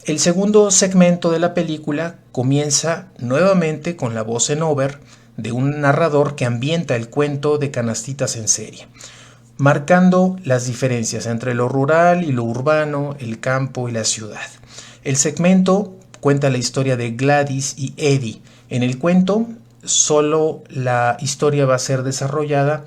El segundo segmento de la película comienza nuevamente con la voz en over de un narrador que ambienta el cuento de Canastitas en serie, marcando las diferencias entre lo rural y lo urbano, el campo y la ciudad. El segmento cuenta la historia de Gladys y Eddie. En el cuento, solo la historia va a ser desarrollada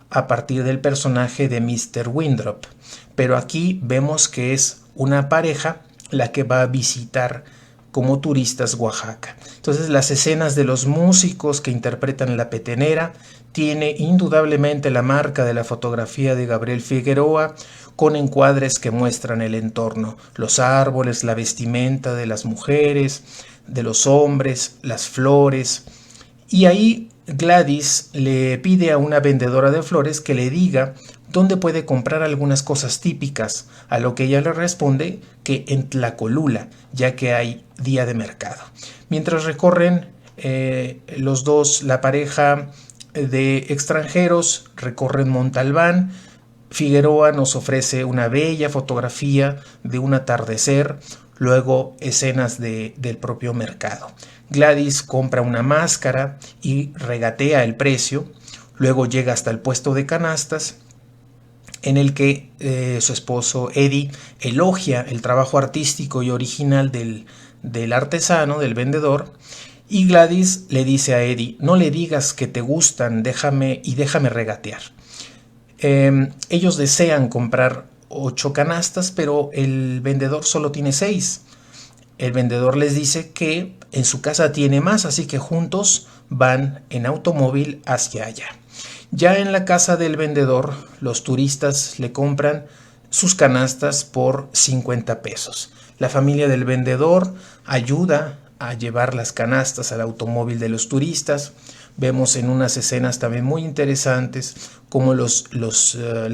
a partir del personaje de Mr. Winthrop, pero aquí vemos que es una pareja la que va a visitar como turistas Oaxaca. Entonces las escenas de los músicos que interpretan la petenera tiene indudablemente la marca de la fotografía de Gabriel Figueroa, con encuadres que muestran el entorno, los árboles, la vestimenta de las mujeres, de los hombres, las flores. Y ahí Gladys le pide a una vendedora de flores que le diga dónde puede comprar algunas cosas típicas, a lo que ella le responde que en Tlacolula, ya que hay día de mercado. Mientras recorren los dos, la pareja de extranjeros, recorren Montalbán. Figueroa nos ofrece una bella fotografía de un atardecer, luego escenas del propio mercado. Gladys compra una máscara y regatea el precio, luego llega hasta el puesto de canastas en el que su esposo Eddie elogia el trabajo artístico y original del artesano, del vendedor, y Gladys le dice a Eddie: no le digas que te gustan, déjame regatear. Ellos desean comprar 8 canastas, pero el vendedor solo tiene 6. El vendedor les dice que en su casa tiene más, así que juntos van en automóvil hacia allá. Ya en la casa del vendedor, los turistas le compran sus canastas por 50 pesos. La familia del vendedor ayuda a llevar las canastas al automóvil de los turistas. Vemos en unas escenas también muy interesantes cómo la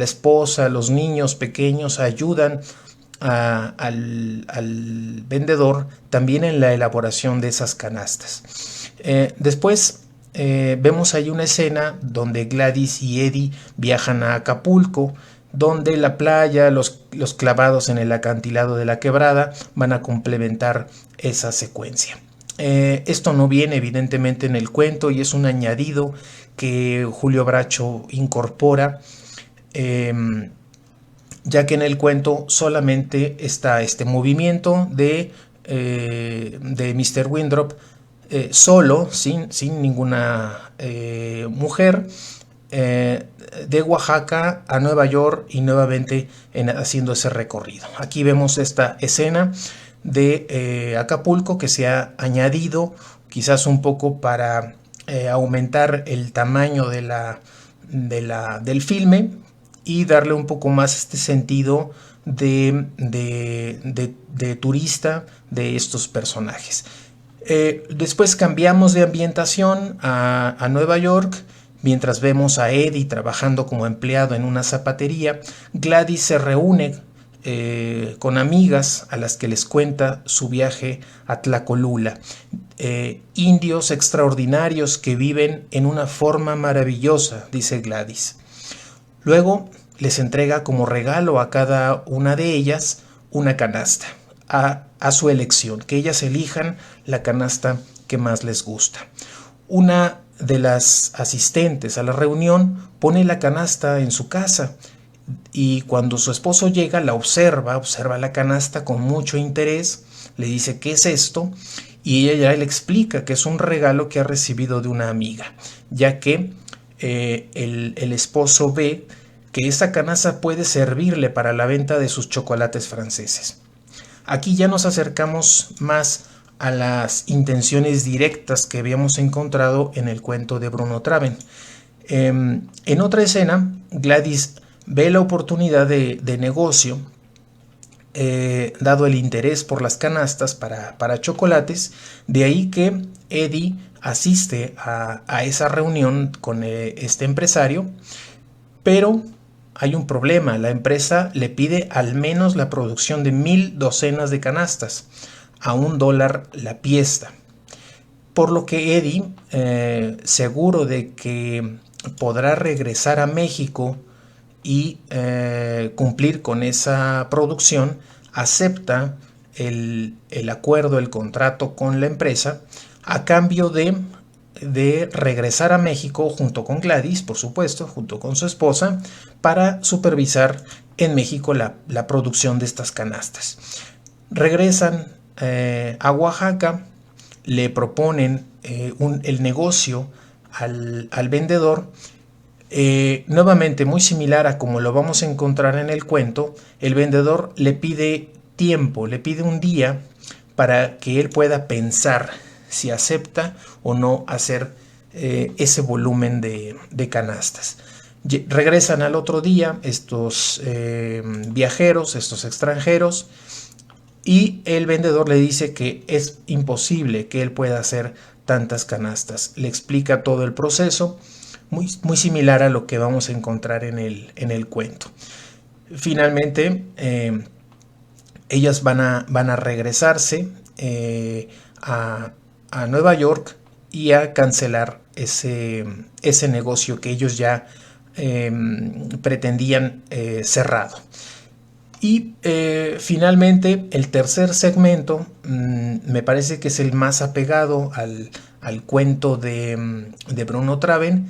esposa, los niños pequeños ayudan al vendedor también en la elaboración de esas canastas. Después vemos ahí una escena donde Gladys y Eddie viajan a Acapulco, donde la playa, los clavados en el acantilado de la quebrada van a complementar esa secuencia. Esto no viene evidentemente en el cuento y es un añadido que Julio Bracho incorpora, ya que en el cuento solamente está este movimiento de Mr. Winthrop solo, sin ninguna mujer, de Oaxaca a Nueva York y nuevamente haciendo ese recorrido. Aquí vemos esta escena de Acapulco que se ha añadido quizás un poco para aumentar el tamaño del filme y darle un poco más este sentido de turista de estos personajes. Después cambiamos de ambientación a Nueva York. Mientras vemos a Eddie trabajando como empleado en una zapatería, Gladys se reúne con amigas a las que les cuenta su viaje a Tlacolula. Indios extraordinarios que viven en una forma maravillosa, dice Gladys. Luego les entrega como regalo a cada una de ellas una canasta, a su elección, que ellas elijan la canasta que más les gusta. Una de las asistentes a la reunión pone la canasta en su casa y cuando su esposo llega la observa la canasta con mucho interés, le dice ¿qué es esto? Y ella le explica que es un regalo que ha recibido de una amiga, ya que el esposo ve que esa canasta puede servirle para la venta de sus chocolates franceses. Aquí ya nos acercamos más a las intenciones directas que habíamos encontrado en el cuento de Bruno Traven. En otra escena, Gladys ve la oportunidad de negocio, dado el interés por las canastas para chocolates, de ahí que Eddie asiste a esa reunión con este empresario, pero hay un problema. La empresa le pide al menos la producción de 1000 docenas de canastas a $1 la pieza, por lo que Eddie, seguro de que podrá regresar a México y cumplir con esa producción, acepta el acuerdo, el contrato con la empresa a cambio de regresar a México junto con Gladys, por supuesto, junto con su esposa, para supervisar en México la producción de estas canastas. Regresan a Oaxaca, le proponen el negocio al vendedor. Nuevamente, muy similar a como lo vamos a encontrar en el cuento, el vendedor le pide tiempo, le pide un día para que él pueda pensar si acepta o no hacer ese volumen de canastas. Regresan al otro día estos viajeros, estos extranjeros, y el vendedor le dice que es imposible que él pueda hacer tantas canastas. Le explica todo el proceso, muy similar a lo que vamos a encontrar en el cuento. Finalmente, ellas van a regresarse a Nueva York y a cancelar ese negocio que ellos ya pretendían cerrado. Y finalmente, el tercer segmento me parece que es el más apegado al cuento de Bruno Traven.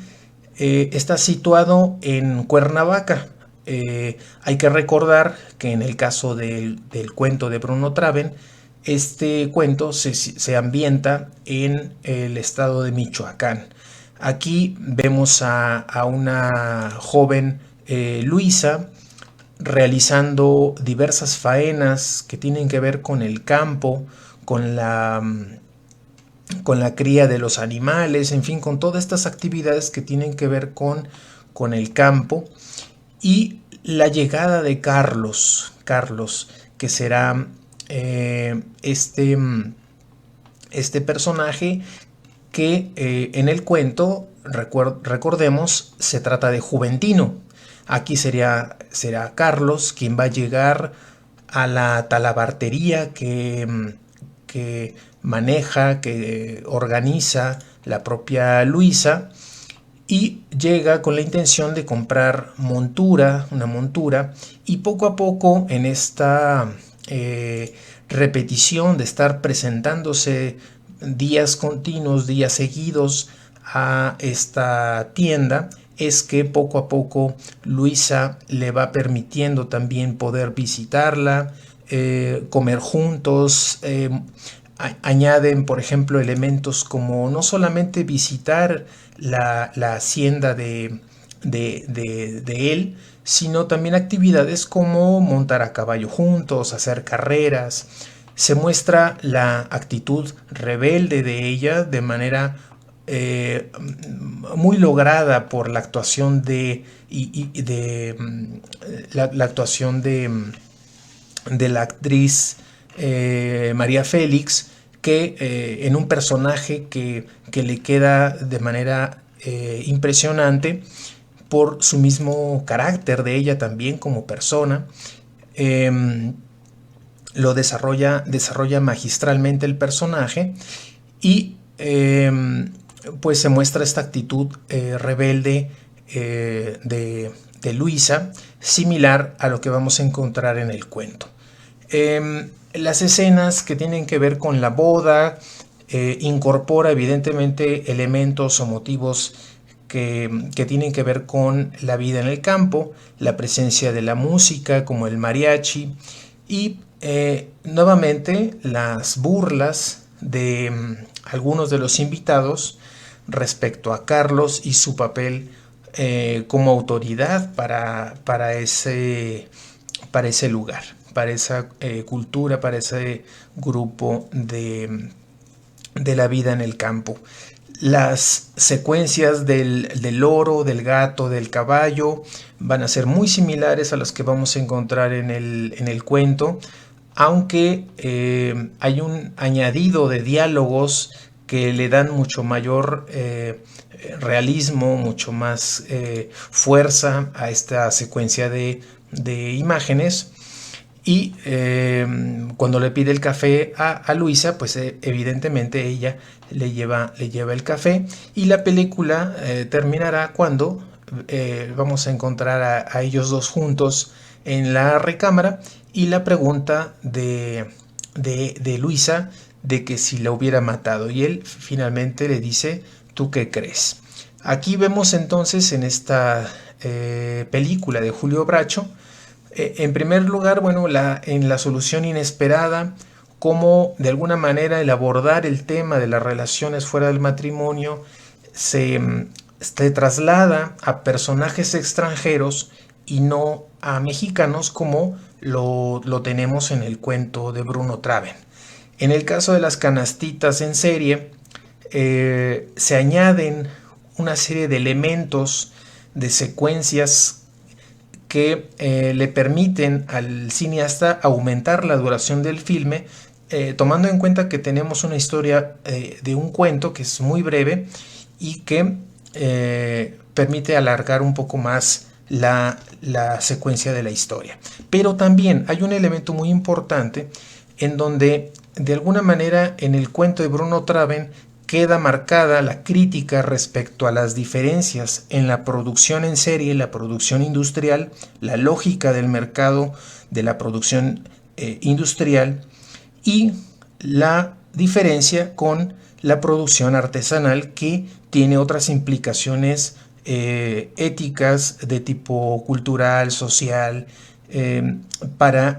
Está situado en Cuernavaca. Hay que recordar que en el caso del cuento de Bruno Traven, este cuento se ambienta en el estado de Michoacán. Aquí vemos a una joven Luisa realizando diversas faenas que tienen que ver con el campo, con la cría de los animales, en fin, con todas estas actividades que tienen que ver con el campo. Y la llegada de Carlos, que será este personaje que en el cuento, recordemos, se trata de Juventino. Aquí será Carlos quien va a llegar a la talabartería que maneja, que organiza la propia Luisa, y llega con la intención de comprar una montura, y poco a poco en esta repetición de estar presentándose días continuos, días seguidos a esta tienda, es que poco a poco Luisa le va permitiendo también poder visitarla, comer juntos. Añaden, por ejemplo, elementos como no solamente visitar la hacienda de él, sino también actividades como montar a caballo juntos, hacer carreras. Se muestra la actitud rebelde de ella de manera muy lograda por la actuación la actuación de la actriz María Félix, que en un personaje que le queda de manera impresionante por su mismo carácter de ella también como persona. Lo desarrolla magistralmente el personaje, y pues se muestra esta actitud rebelde de Luisa, similar a lo que vamos a encontrar en el cuento. Las escenas que tienen que ver con la boda incorpora evidentemente elementos o motivos que tienen que ver con la vida en el campo, la presencia de la música como el mariachi, y nuevamente las burlas de algunos de los invitados respecto a Carlos y su papel como autoridad para ese lugar, para esa cultura, para ese grupo de la vida en el campo. Las secuencias del loro, del gato, del caballo van a ser muy similares a las que vamos a encontrar en el cuento, aunque hay un añadido de diálogos que le dan mucho mayor realismo, mucho más fuerza a esta secuencia de imágenes. Y cuando le pide el café a Luisa, pues evidentemente ella le lleva el café, y la película terminará cuando vamos a encontrar a ellos dos juntos en la recámara, y la pregunta de de Luisa de que si la hubiera matado, y él finalmente le dice: ¿tú qué crees? Aquí vemos entonces en esta película de Julio Bracho, en primer lugar, bueno, en la solución inesperada, cómo de alguna manera el abordar el tema de las relaciones fuera del matrimonio se traslada a personajes extranjeros y no a mexicanos, como lo tenemos en el cuento de Bruno Traven. En el caso de las canastitas en serie, se añaden una serie de elementos, de secuencias que le permiten al cineasta aumentar la duración del filme, tomando en cuenta que tenemos una historia de un cuento que es muy breve y que permite alargar un poco más la secuencia de la historia. Pero también hay un elemento muy importante en donde de alguna manera en el cuento de Bruno Traven queda marcada la crítica respecto a las diferencias en la producción en serie, la producción industrial, la lógica del mercado de la producción industrial, y la diferencia con la producción artesanal, que tiene otras implicaciones éticas de tipo cultural, social, para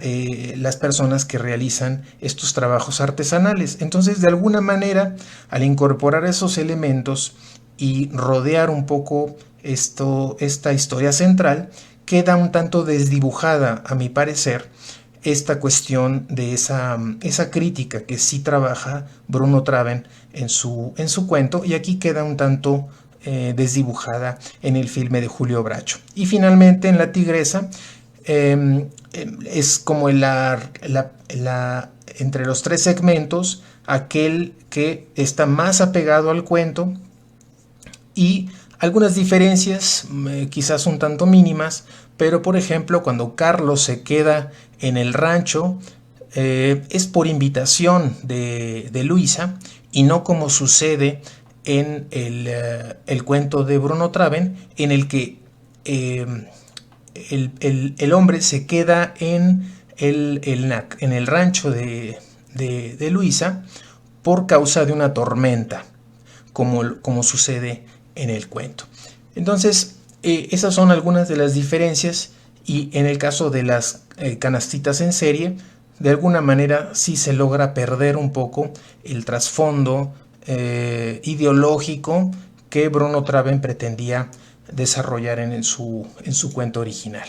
las personas que realizan estos trabajos artesanales. Entonces, de alguna manera, al incorporar esos elementos y rodear un poco esta historia central, queda un tanto desdibujada, a mi parecer, esta cuestión de esa crítica que sí trabaja Bruno Traven en su cuento, y aquí queda un tanto desdibujada en el filme de Julio Bracho. Y finalmente en La Tigresa, es como entre los tres segmentos, aquel que está más apegado al cuento, y algunas diferencias quizás un tanto mínimas, pero por ejemplo cuando Carlos se queda en el rancho, es por invitación de Luisa, y no como sucede en el cuento de Bruno Traven, en el que el hombre se queda en el rancho de Luisa por causa de una tormenta, como sucede en el cuento. Entonces, esas son algunas de las diferencias, y en el caso de las canastitas en serie, de alguna manera sí se logra perder un poco el trasfondo ideológico que Bruno Traven pretendía desarrollar en su cuento original.